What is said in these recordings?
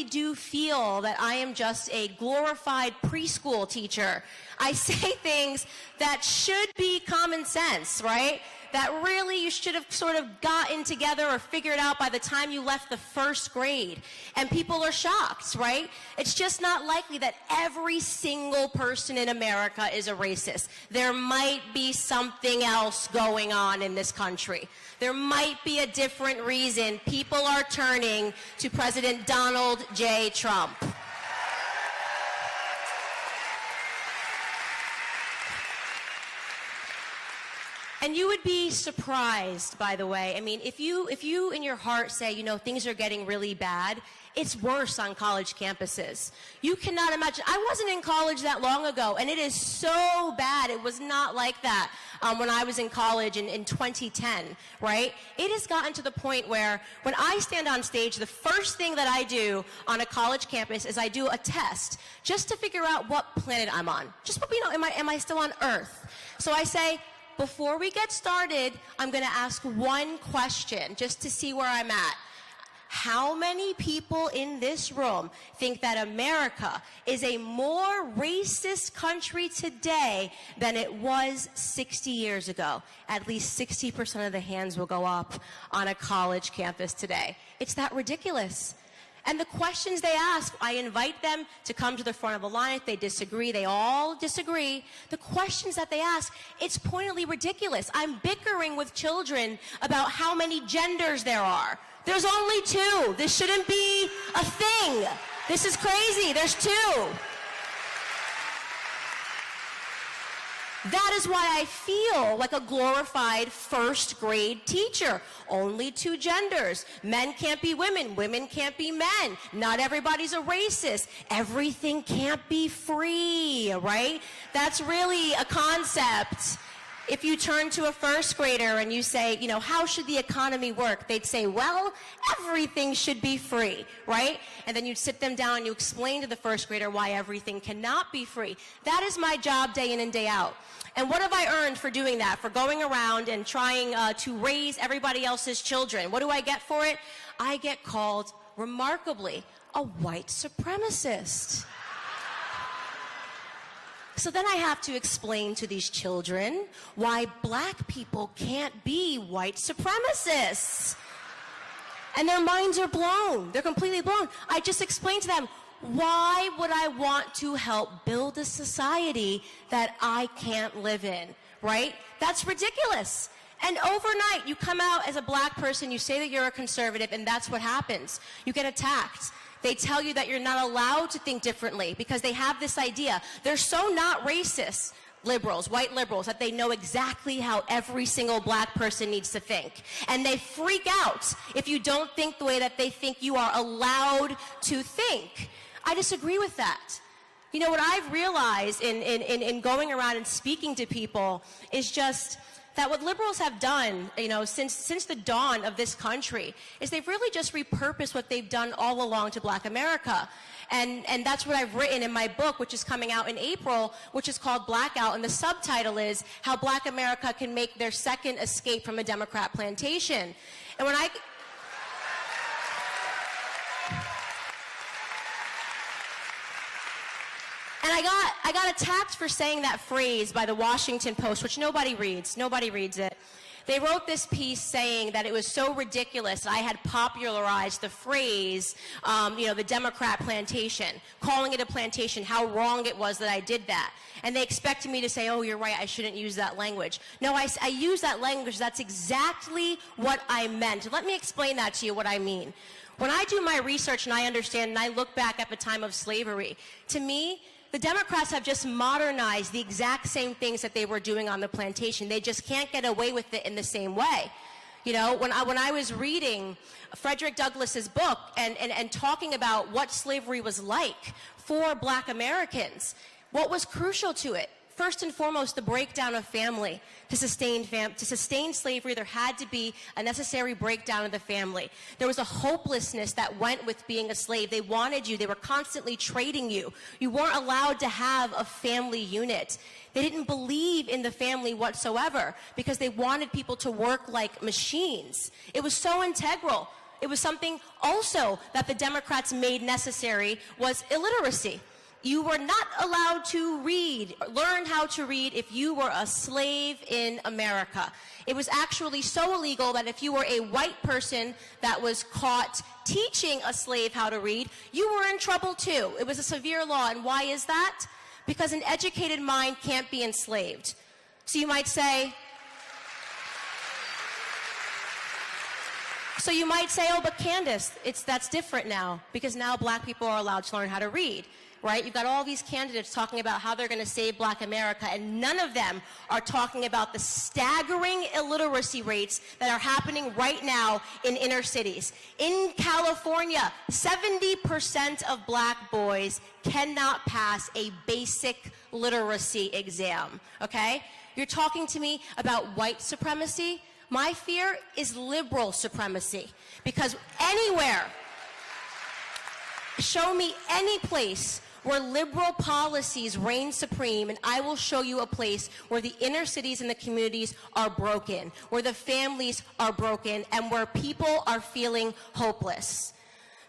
do feel that I am just a glorified preschool teacher. I say things that should be common sense, right? That really you should have sort of gotten together or figured out by the time you left the first grade. And people are shocked, right? It's just not likely that every single person in America is a racist. There might be something else going on in this country. There might be a different reason people are turning to President Donald J. Trump. And you would be surprised, by the way. I mean, if you in your heart say, you know, things are getting really bad, it's worse on college campuses. You cannot imagine. I wasn't in college that long ago, and it is so bad. It was not like that when I was in college in 2010, right? It has gotten to the point where when I stand on stage, the first thing that I do on a college campus is I do a test just to figure out what planet I'm on. Just, you know, am I still on Earth? So I say, before we get started, I'm going to ask one question just to see where I'm at. How many people in this room think that America is a more racist country today than it was 60 years ago? At least 60% of the hands will go up on a college campus today. It's that ridiculous. And the questions they ask, I invite them to come to the front of the line. If they disagree, they all disagree. The questions that they ask, it's pointedly ridiculous. I'm bickering with children about how many genders there are. There's only 2. This shouldn't be a thing. This is crazy. There's 2. That is why I feel like a glorified first grade teacher. Only 2 genders. Men can't be women. Women can't be men. Not everybody's a racist. Everything can't be free, right? That's really a concept. If you turn to a first grader and you say, you know, how should the economy work? They'd say, well, everything should be free, right? And then you'd sit them down and you explain to the first grader why everything cannot be free. That is my job day in and day out. And what have I earned for doing that, for going around and trying to raise everybody else's children? What do I get for it? I get called, remarkably, a white supremacist. So then I have to explain to these children why black people can't be white supremacists. And their minds are blown. They're completely blown. I just explained to them, why would I want to help build a society that I can't live in, right? That's ridiculous. And overnight, you come out as a black person, you say that you're a conservative, and that's what happens. You get attacked. They tell you that you're not allowed to think differently because they have this idea. They're so not racist, liberals, white liberals, that they know exactly how every single black person needs to think. And they freak out if you don't think the way that they think you are allowed to think. I disagree with that. You know, what I've realized in going around and speaking to people is just that what liberals have done, you know, since the dawn of this country, is they've really just repurposed what they've done all along to black America. And that's what I've written in my book, which is coming out in April, which is called Blackout, and the subtitle is How Black America Can Make Their Second Escape from a Democrat Plantation. And when I got attacked for saying that phrase by the Washington Post, which nobody reads. Nobody reads it. They wrote this piece saying that it was so ridiculous that I had popularized the phrase, you know, the Democrat plantation, calling it a plantation, how wrong it was that I did that. And they expected me to say, oh, you're right, I shouldn't use that language. No, I use that language. That's exactly what I meant. Let me explain that to you, what I mean. When I do my research and I understand and I look back at the time of slavery, to me, the Democrats have just modernized the exact same things that they were doing on the plantation. They just can't get away with it in the same way. You know, when I was reading Frederick Douglass's book and talking about what slavery was like for black Americans, what was crucial to it? First and foremost, the breakdown of family. To sustain slavery, there had to be a necessary breakdown of the family. There was a hopelessness that went with being a slave. They wanted you. They were constantly trading you. You weren't allowed to have a family unit. They didn't believe in the family whatsoever because they wanted people to work like machines. It was so integral. It was something also that the Democrats made necessary, was illiteracy. You were not allowed to read, learn how to read if you were a slave in America. It was actually so illegal that if you were a white person that was caught teaching a slave how to read, you were in trouble too. It was a severe law. And why is that? Because an educated mind can't be enslaved. So you might say, oh, but Candace, that's different now, because now black people are allowed to learn how to read, right? You've got all these candidates talking about how they're going to save black America, and none of them are talking about the staggering illiteracy rates that are happening right now in inner cities. In California, 70% of black boys cannot pass a basic literacy exam, okay? You're talking to me about white supremacy? My fear is liberal supremacy, because anywhere, show me any place where liberal policies reign supreme, and I will show you a place where the inner cities and the communities are broken, where the families are broken, and where people are feeling hopeless.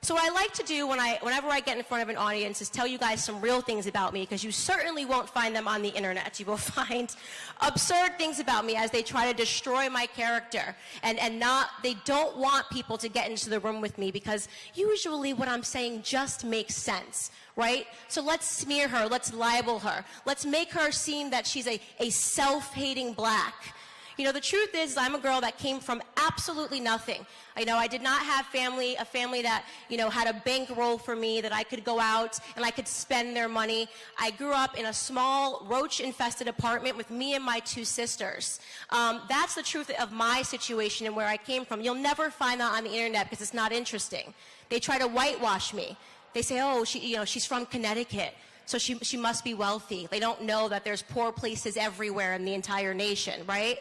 So what I like to do whenever I get in front of an audience is tell you guys some real things about me, because you certainly won't find them on the internet. You will find absurd things about me as they try to destroy my character. They don't want people to get into the room with me, because usually what I'm saying just makes sense, right? So let's smear her, let's libel her, let's make her seem that she's a self-hating black. You know, the truth is, I'm a girl that came from absolutely nothing. I did not have a family that, had a bankroll for me, that I could go out and I could spend their money. I grew up in a small roach-infested apartment with me and my two sisters. That's the truth of my situation and where I came from. You'll never find that on the internet because it's not interesting. They try to whitewash me. They say, oh, she's from Connecticut, so she must be wealthy. They don't know that there's poor places everywhere in the entire nation, right?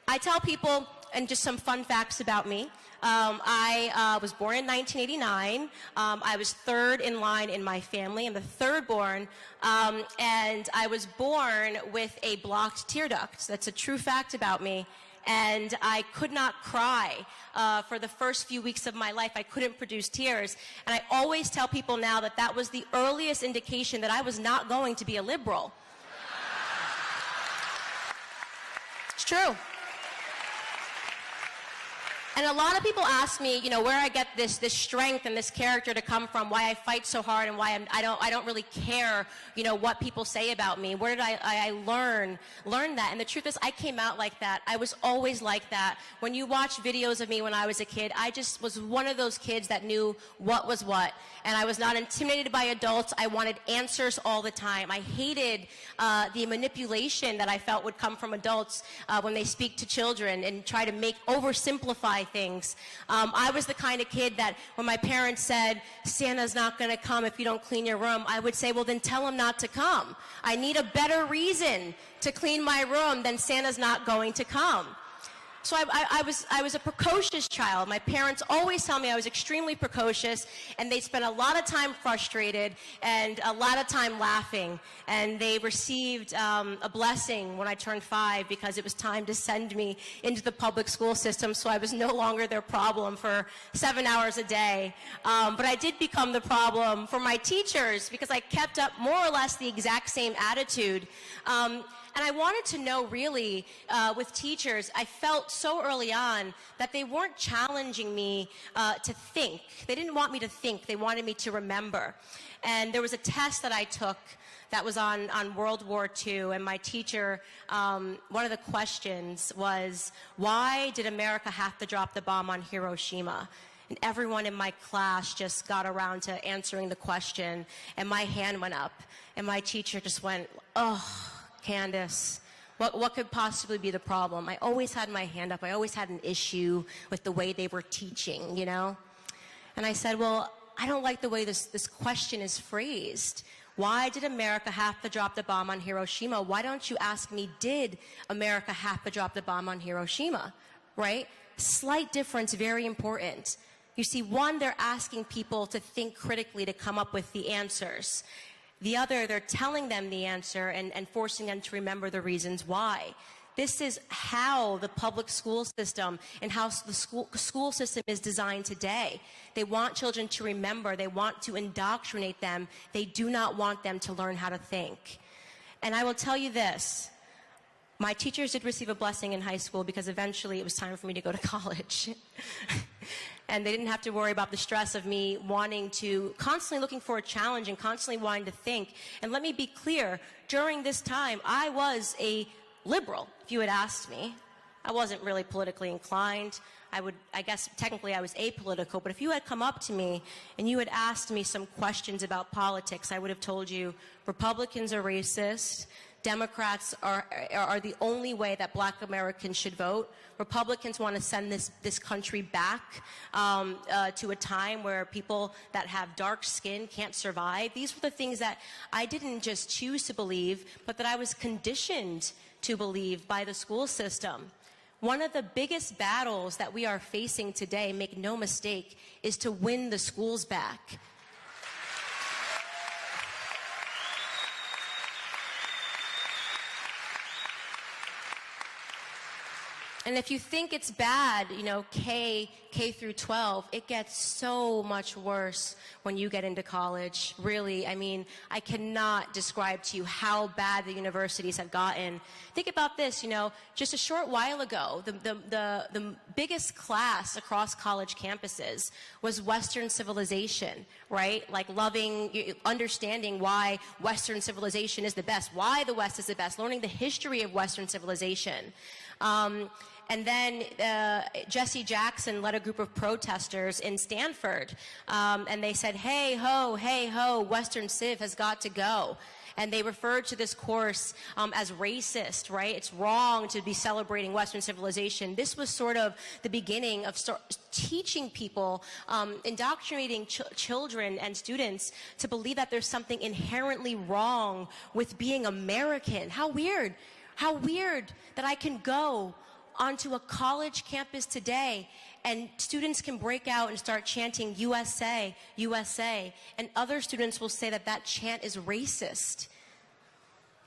I tell people, and just some fun facts about me, I was born in 1989. I was third in line in my family. I'm the third born, and I was born with a blocked tear duct. That's a true fact about me. And I could not cry for the first few weeks of my life. I couldn't produce tears. And I always tell people now that that was the earliest indication that I was not going to be a liberal. It's true. And a lot of people ask me, where I get this strength and this character to come from, why I fight so hard, and why I don't really care, what people say about me. Where did I learn that? And the truth is, I came out like that. I was always like that. When you watch videos of me when I was a kid, I just was one of those kids that knew what was what. And I was not intimidated by adults. I wanted answers all the time. I hated the manipulation that I felt would come from adults when they speak to children and try to oversimplify things. I was the kind of kid that when my parents said, Santa's not going to come if you don't clean your room, I would say, well, then tell him not to come. I need a better reason to clean my room than Santa's not going to come. So I was a precocious child. My parents always tell me I was extremely precocious, and they spent a lot of time frustrated and a lot of time laughing. And they received a blessing when I turned 5, because it was time to send me into the public school system, so I was no longer their problem for 7 hours a day. But I did become the problem for my teachers, because I kept up more or less the exact same attitude. And I wanted to know, really, with teachers, I felt so early on that they weren't challenging me to think. They didn't want me to think. They wanted me to remember. And there was a test that I took that was on World War II, and my teacher, one of the questions was, why did America have to drop the bomb on Hiroshima? And everyone in my class just got around to answering the question, and my hand went up, and my teacher just went, oh, Candace, what could possibly be the problem? I always had my hand up. I always had an issue with the way they were teaching, And I said, well, I don't like the way this question is phrased. Why did America have to drop the bomb on Hiroshima? Why don't you ask me, did America have to drop the bomb on Hiroshima? Right? Slight difference, very important. You see, one, they're asking people to think critically to come up with the answers. The other, they're telling them the answer and forcing them to remember the reasons why. This is how the public school system and how the school system is designed today. They want children to remember. They want to indoctrinate them. They do not want them to learn how to think. And I will tell you this. My teachers did receive a blessing in high school because eventually it was time for me to go to college. And they didn't have to worry about the stress of me wanting to, constantly looking for a challenge and constantly wanting to think. And let me be clear, during this time, I was a liberal, if you had asked me. I wasn't really politically inclined. I guess technically I was apolitical, but if you had come up to me and you had asked me some questions about politics, I would have told you Republicans are racist, Democrats are the only way that black Americans should vote. Republicans want to send this country back to a time where people that have dark skin can't survive. These were the things that I didn't just choose to believe, but that I was conditioned to believe by the school system. One of the biggest battles that we are facing today, make no mistake, is to win the schools back. And if you think it's bad, you know, K through 12, it gets so much worse when you get into college. Really, I mean, I cannot describe to you how bad the universities have gotten. Think about this, you know, just a short while ago, the biggest class across college campuses was Western civilization, right? Like understanding why Western civilization is the best, why the West is the best, learning the history of Western civilization. And then Jesse Jackson led a group of protesters in Stanford, and they said, hey ho, Western Civ has got to go. And they referred to this course as racist, right? It's wrong to be celebrating Western civilization. This was sort of the beginning of teaching people, indoctrinating children and students to believe that there's something inherently wrong with being American. How weird that I can go onto a college campus today and students can break out and start chanting USA, USA, and other students will say that that chant is racist,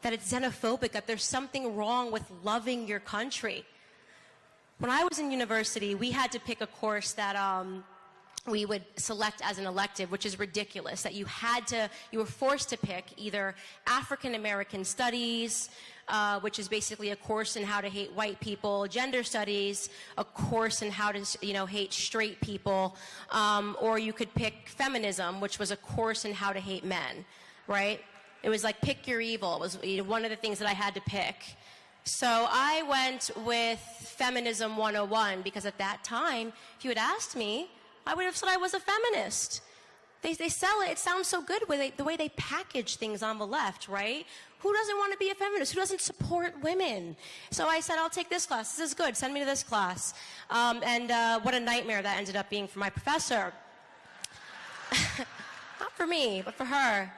that it's xenophobic, that there's something wrong with loving your country. When I was in university, we had to pick a course that we would select as an elective, which is ridiculous, that you were forced to pick either African American studies, which is basically a course in how to hate white people, gender studies, a course in how to, hate straight people, or you could pick feminism, which was a course in how to hate men, right? It was like pick your evil. It was one of the things that I had to pick. So I went with Feminism 101 because at that time, if you had asked me, I would have said I was a feminist. They sell it. It sounds so good the way they package things on the left, right? Who doesn't want to be a feminist? Who doesn't support women? So I said, I'll take this class. This is good. Send me to this class. What a nightmare that ended up being for my professor. Not for me, but for her.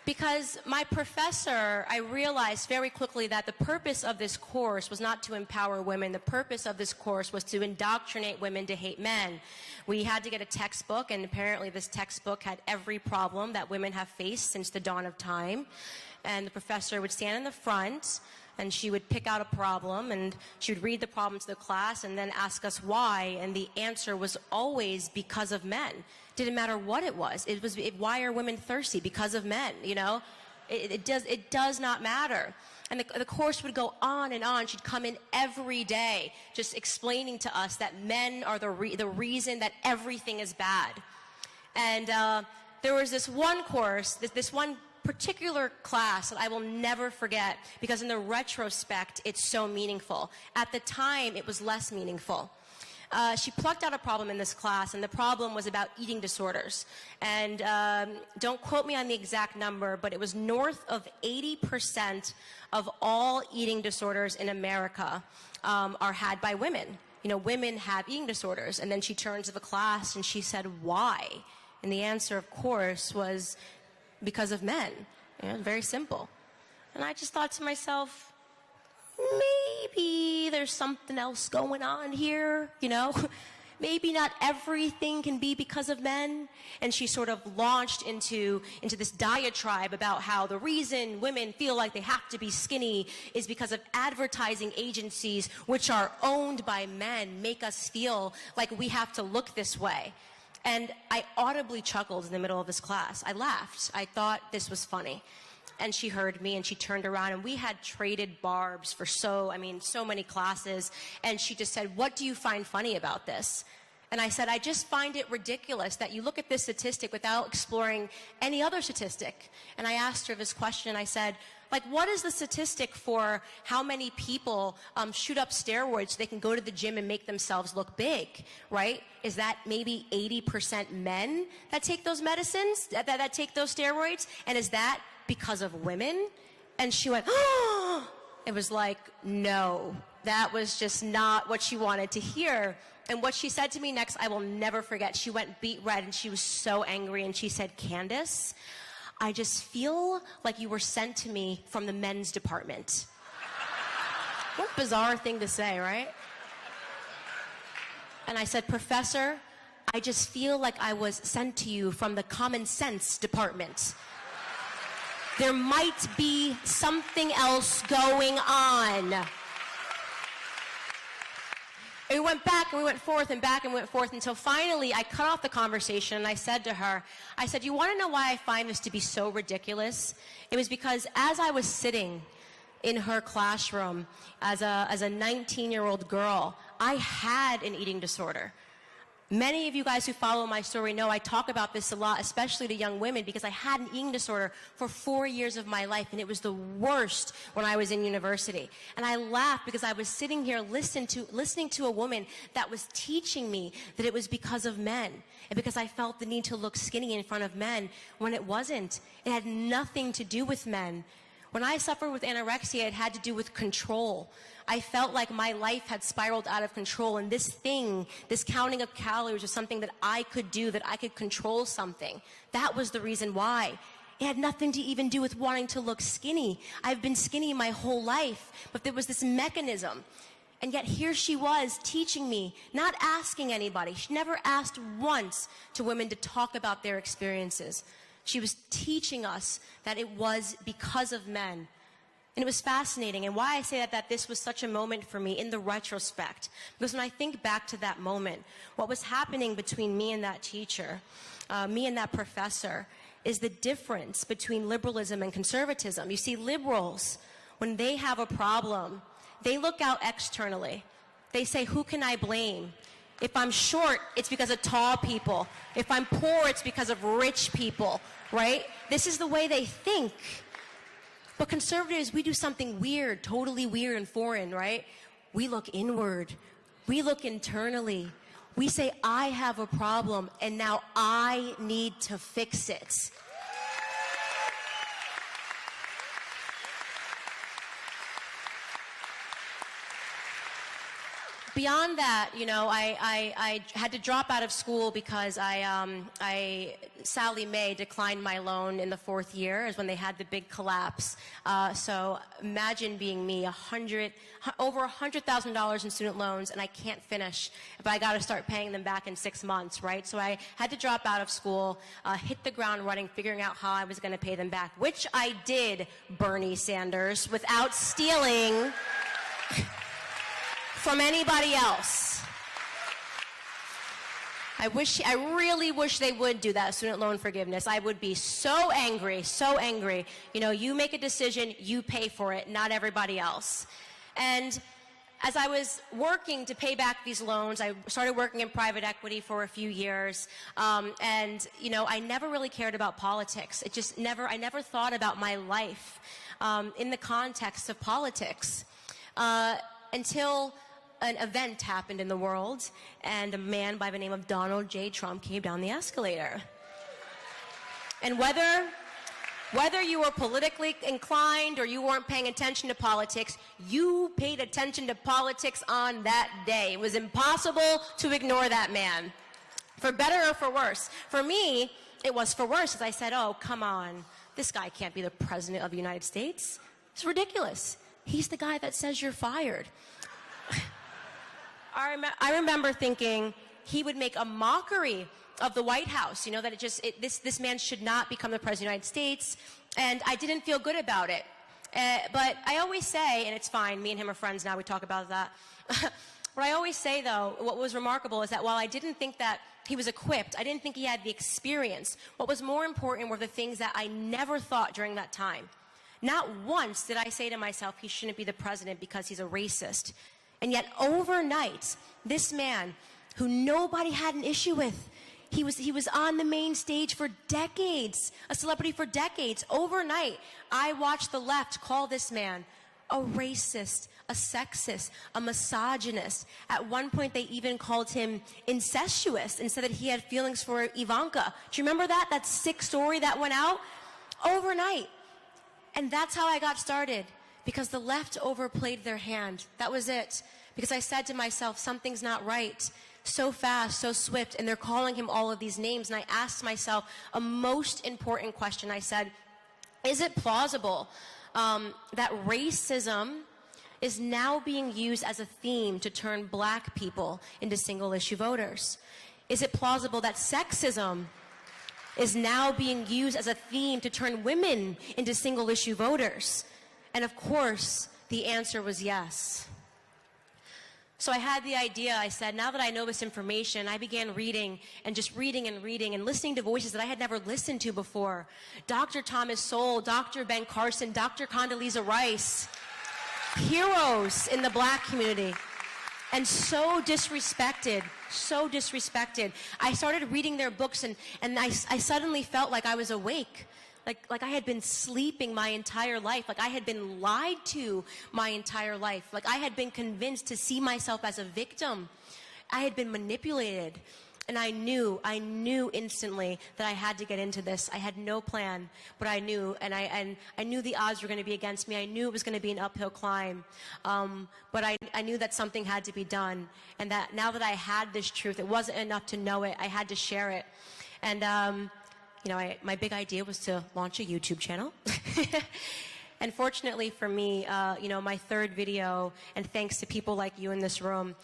Because my professor, I realized very quickly that the purpose of this course was not to empower women. The purpose of this course was to indoctrinate women to hate men. We had to get a textbook, and apparently this textbook had every problem that women have faced since the dawn of time. And the professor would stand in the front, and she would pick out a problem, and she would read the problem to the class and then ask us why, and the answer was always because of men. Didn't matter what it was. It was, why are women thirsty? Because of men, It does not matter. And the course would go on and on. She'd come in every day just explaining to us that men are the reason that everything is bad. And there was this one course, this one particular class that I will never forget because in the retrospect, it's so meaningful. At the time, it was less meaningful. She plucked out a problem in this class, and the problem was about eating disorders. And don't quote me on the exact number, but it was north of 80% of all eating disorders in America are had by women. Women have eating disorders. And then she turned to the class and she said, why? And the answer, of course, was because of men. Very simple. And I just thought to myself, maybe there's something else going on here, maybe not everything can be because of men. And she sort of launched into this diatribe about how the reason women feel like they have to be skinny is because of advertising agencies, which are owned by men, make us feel like we have to look this way. And I audibly chuckled in the middle of this class. I laughed. I thought this was funny. And she heard me and she turned around and we had traded barbs for so many classes. And she just said, "What do you find funny about this?" And I said, "I just find it ridiculous that you look at this statistic without exploring any other statistic." And I asked her this question. I said, like, what is the statistic for how many people shoot up steroids so they can go to the gym and make themselves look big, right? Is that maybe 80% men that take those medicines, that take those steroids? And is that because of women? And she went, oh! It was like, no, that was just not what she wanted to hear. And what she said to me next, I will never forget. She went beet red and she was so angry and she said, "Candace, I just feel like you were sent to me from the men's department." What a bizarre thing to say, right? And I said, "Professor, I just feel like I was sent to you from the common sense department. There might be something else going on." And we went back and we went forth and back and went forth until finally I cut off the conversation and I said to her, I said, "You want to know why I find this to be so ridiculous?" It was because as I was sitting in her classroom as a 19-year-old girl, I had an eating disorder. Many of you guys who follow my story know I talk about this a lot, especially to young women, because I had an eating disorder for 4 years of my life, and it was the worst when I was in university. And I laughed because I was sitting here listening to a woman that was teaching me that it was because of men, and because I felt the need to look skinny in front of men when it wasn't. It had nothing to do with men. When I suffered with anorexia, it had to do with control. I felt like my life had spiraled out of control, and this counting of calories was something that I could do, that I could control something. That was the reason why. It had nothing to even do with wanting to look skinny. I've been skinny my whole life, but there was this mechanism. And yet here she was teaching me, not asking anybody. She never asked once to women to talk about their experiences. She was teaching us that it was because of men. And it was fascinating. And why I say that this was such a moment for me in the retrospect, because when I think back to that moment, what was happening between me and that teacher, me and that professor, is the difference between liberalism and conservatism. You see, liberals, when they have a problem, they look out externally. They say, who can I blame? If I'm short, it's because of tall people. If I'm poor, it's because of rich people, right? This is the way they think. But conservatives, we do something weird, totally weird and foreign, right? We look inward. We look internally. We say, I have a problem, and now I need to fix it. Beyond that, you know, I had to drop out of school because Sally Mae declined my loan in the 4th year, is when they had the big collapse. So imagine being me, over $100,000 in student loans, and I can't finish, but I got to start paying them back in 6 months, right? So I had to drop out of school, hit the ground running, figuring out how I was going to pay them back, which I did, Bernie Sanders, without stealing from anybody else. I really wish they would do that, student loan forgiveness. I would be so angry, so angry. You know, you make a decision, you pay for it, not everybody else. And as I was working to pay back these loans, I started working in private equity for a few years. And, you know, I never really cared about politics. I never thought about my life in the context of politics until an event happened in the world, and a man by the name of Donald J. Trump came down the escalator. And whether you were politically inclined or you weren't paying attention to politics, you paid attention to politics on that day. It was impossible to ignore that man, for better or for worse. For me, it was for worse, as I said, oh, come on, this guy can't be the president of the United States. It's ridiculous. He's the guy that says you're fired. I remember thinking, he would make a mockery of the White House, you know, that this man should not become the President of the United States, and I didn't feel good about it. But I always say, and it's fine, me and him are friends now, we talk about that. What I always say, though, what was remarkable is that while I didn't think that he was equipped, I didn't think he had the experience, what was more important were the things that I never thought during that time. Not once did I say to myself, he shouldn't be the president because he's a racist. And yet overnight, this man, who nobody had an issue with, he was on the main stage for decades, a celebrity for decades. Overnight, I watched the left call this man a racist, a sexist, a misogynist. At one point, they even called him incestuous and said that he had feelings for Ivanka. Do you remember that? That sick story that went out overnight. And that's how I got started, because the left overplayed their hand. That was it. Because I said to myself, something's not right. So fast, so swift, and they're calling him all of these names. And I asked myself a most important question. I said, is it plausible that racism is now being used as a theme to turn black people into single-issue voters? Is it plausible that sexism is now being used as a theme to turn women into single-issue voters? And of course, the answer was yes. So I had the idea, I said, now that I know this information, I began reading and just reading and listening to voices that I had never listened to before. Dr. Thomas Sowell, Dr. Ben Carson, Dr. Condoleezza Rice, heroes in the black community, and so disrespected, so disrespected. I started reading their books and I suddenly felt like I was awake. Like I had been sleeping my entire life, like I had been lied to my entire life, like I had been convinced to see myself as a victim. I had been manipulated, and I knew instantly that I had to get into this. I had no plan, but I knew, and I knew the odds were going to be against me. I knew it was going to be an uphill climb, but I knew that something had to be done, and that now that I had this truth, it wasn't enough to know it. I had to share it, and you know, my big idea was to launch a YouTube channel. And fortunately for me, you know, my third video, and thanks to people like you in this room,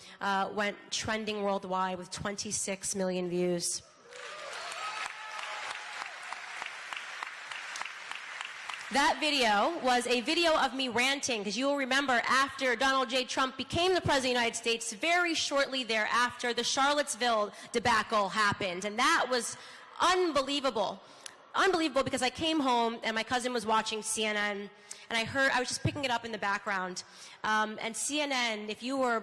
went trending worldwide with 26 million views. That video was a video of me ranting, because you will remember after Donald J. Trump became the President of the United States, very shortly thereafter, the Charlottesville debacle happened. And that was unbelievable. Unbelievable, because I came home and my cousin was watching CNN, and I was just picking it up in the background. And CNN, if you were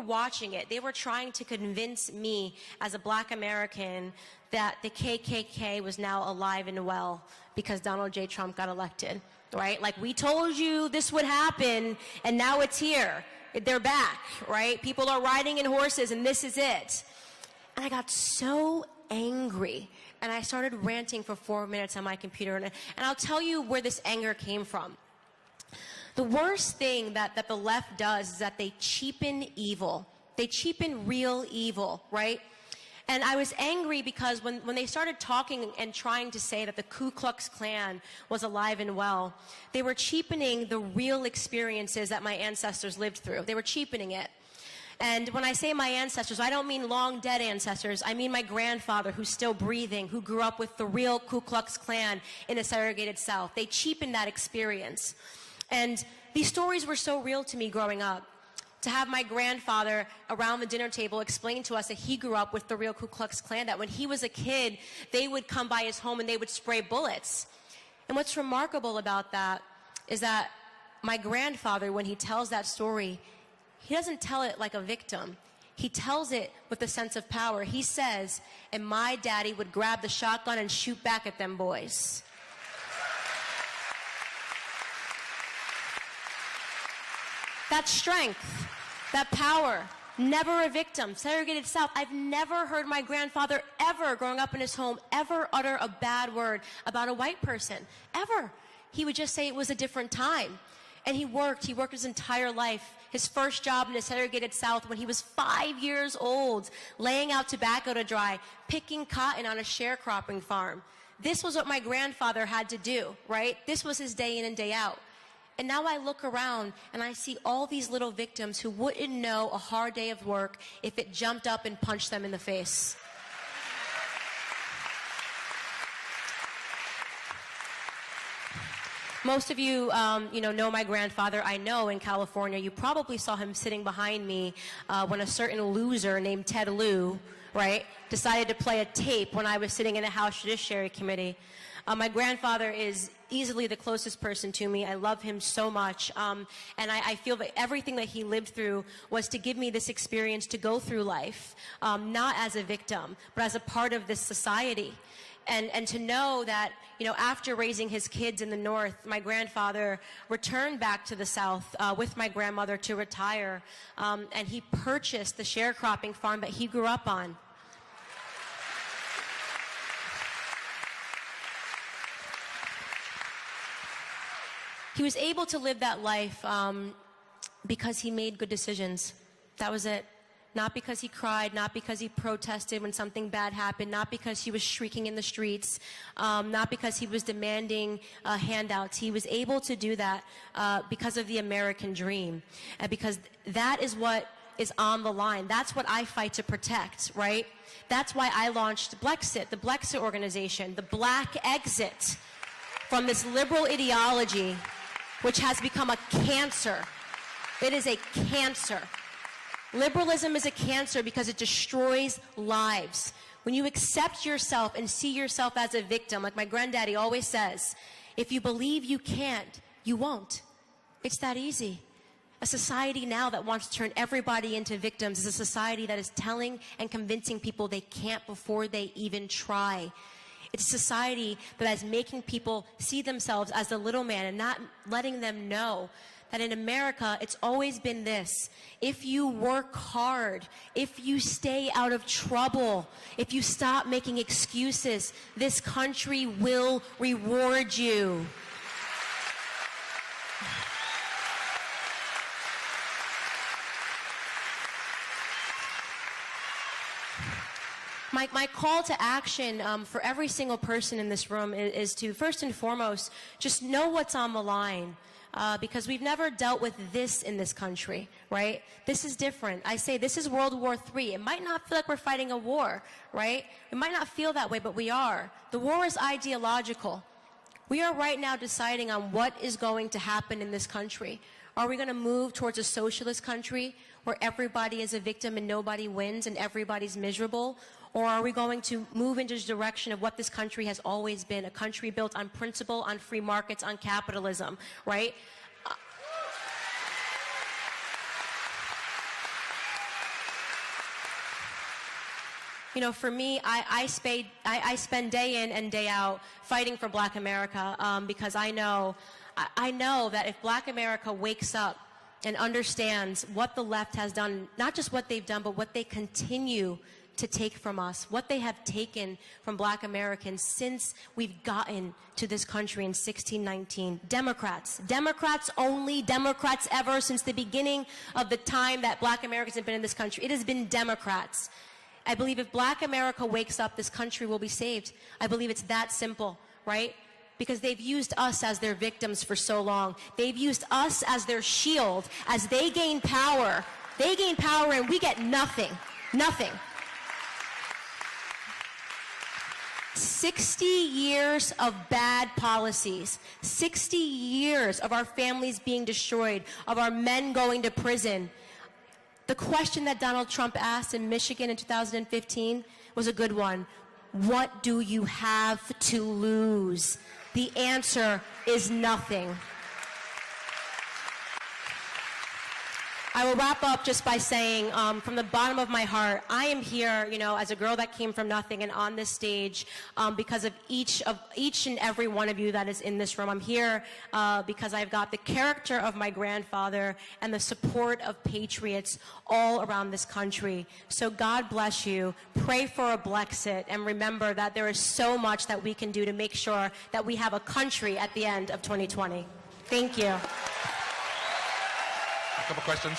watching it, they were trying to convince me as a black American that the KKK was now alive and well because Donald J. Trump got elected, right? Like, we told you this would happen, and now it's here. They're back, right? People are riding in horses, and this is it. And I got so angry, and I started ranting for 4 minutes on my computer, and I'll tell you where this anger came from. The worst thing that the left does is that they cheapen evil. They cheapen real evil, right? And I was angry because when they started talking and trying to say that the Ku Klux Klan was alive and well, they were cheapening the real experiences that my ancestors lived through. They were cheapening it. And when I say my ancestors, I don't mean long dead ancestors. I mean my grandfather, who's still breathing, who grew up with the real Ku Klux Klan in a segregated South. They cheapened that experience. And these stories were so real to me growing up. To have my grandfather around the dinner table explain to us that he grew up with the real Ku Klux Klan, that when he was a kid, they would come by his home and they would spray bullets. And what's remarkable about that is that my grandfather, when he tells that story, he doesn't tell it like a victim. He tells it with a sense of power. He says, and my daddy would grab the shotgun and shoot back at them boys. That strength, that power, never a victim, segregated South. I've never heard my grandfather ever, growing up in his home, ever utter a bad word about a white person, ever. He would just say it was a different time. And he worked his entire life. His first job in the segregated South when he was 5 years old, laying out tobacco to dry, picking cotton on a sharecropping farm. This was what my grandfather had to do, right? This was his day in and day out. And now I look around and I see all these little victims who wouldn't know a hard day of work if it jumped up and punched them in the face. Most of you, know my grandfather. I know in California, you probably saw him sitting behind me when a certain loser named Ted Lieu, right, decided to play a tape when I was sitting in the House Judiciary Committee. My grandfather is easily the closest person to me. I love him so much. And I feel that everything that he lived through was to give me this experience to go through life, not as a victim, but as a part of this society. And to know that, after raising his kids in the North, my grandfather returned back to the South with my grandmother to retire, and he purchased the sharecropping farm that he grew up on. He was able to live that life because he made good decisions. That was it. Not because he cried, not because he protested when something bad happened, not because he was shrieking in the streets, not because he was demanding handouts. He was able to do that because of the American dream, and because that is what is on the line. That's what I fight to protect, right? That's why I launched Blexit, the Blexit organization, the black exit from this liberal ideology, which has become a cancer. It is a cancer. Liberalism is a cancer because it destroys lives. When you accept yourself and see yourself as a victim, like my granddaddy always says, if you believe you can't, you won't. It's that easy. A society now that wants to turn everybody into victims is a society that is telling and convincing people they can't before they even try. It's a society that is making people see themselves as the little man and not letting them know that in America, it's always been this. If you work hard, if you stay out of trouble, if you stop making excuses, this country will reward you. My call to action for every single person in this room is to, first and foremost, just know what's on the line. Because we've never dealt with this in this country, right? This is different. I say this is World War III. It might not feel like we're fighting a war, right? It might not feel that way, but we are. The war is ideological. We are right now deciding on what is going to happen in this country. Are we going to move towards a socialist country where everybody is a victim and nobody wins and everybody's miserable? Or are we going to move into the direction of what this country has always been, a country built on principle, on free markets, on capitalism, right? For me, I spend day in and day out fighting for Black America because I know that if Black America wakes up and understands what the left has done, not just what they've done, but what they continue to take from us, what they have taken from Black Americans since we've gotten to this country in 1619. Democrats only, Democrats ever, since the beginning of the time that Black Americans have been in this country. It has been Democrats. I believe if Black America wakes up, this country will be saved. I believe it's that simple, right? Because they've used us as their victims for so long. They've used us as their shield. As they gain power and we get nothing. Nothing. 60 years of bad policies, 60 years of our families being destroyed, of our men going to prison. The question that Donald Trump asked in Michigan in 2015 was a good one. What do you have to lose? The answer is nothing. I will wrap up just by saying, from the bottom of my heart, I am here, as a girl that came from nothing and on this stage because of each and every one of you that is in this room. I'm here because I've got the character of my grandfather and the support of patriots all around this country. So God bless you. Pray for a Blexit, and remember that there is so much that we can do to make sure that we have a country at the end of 2020. Thank you. A couple questions.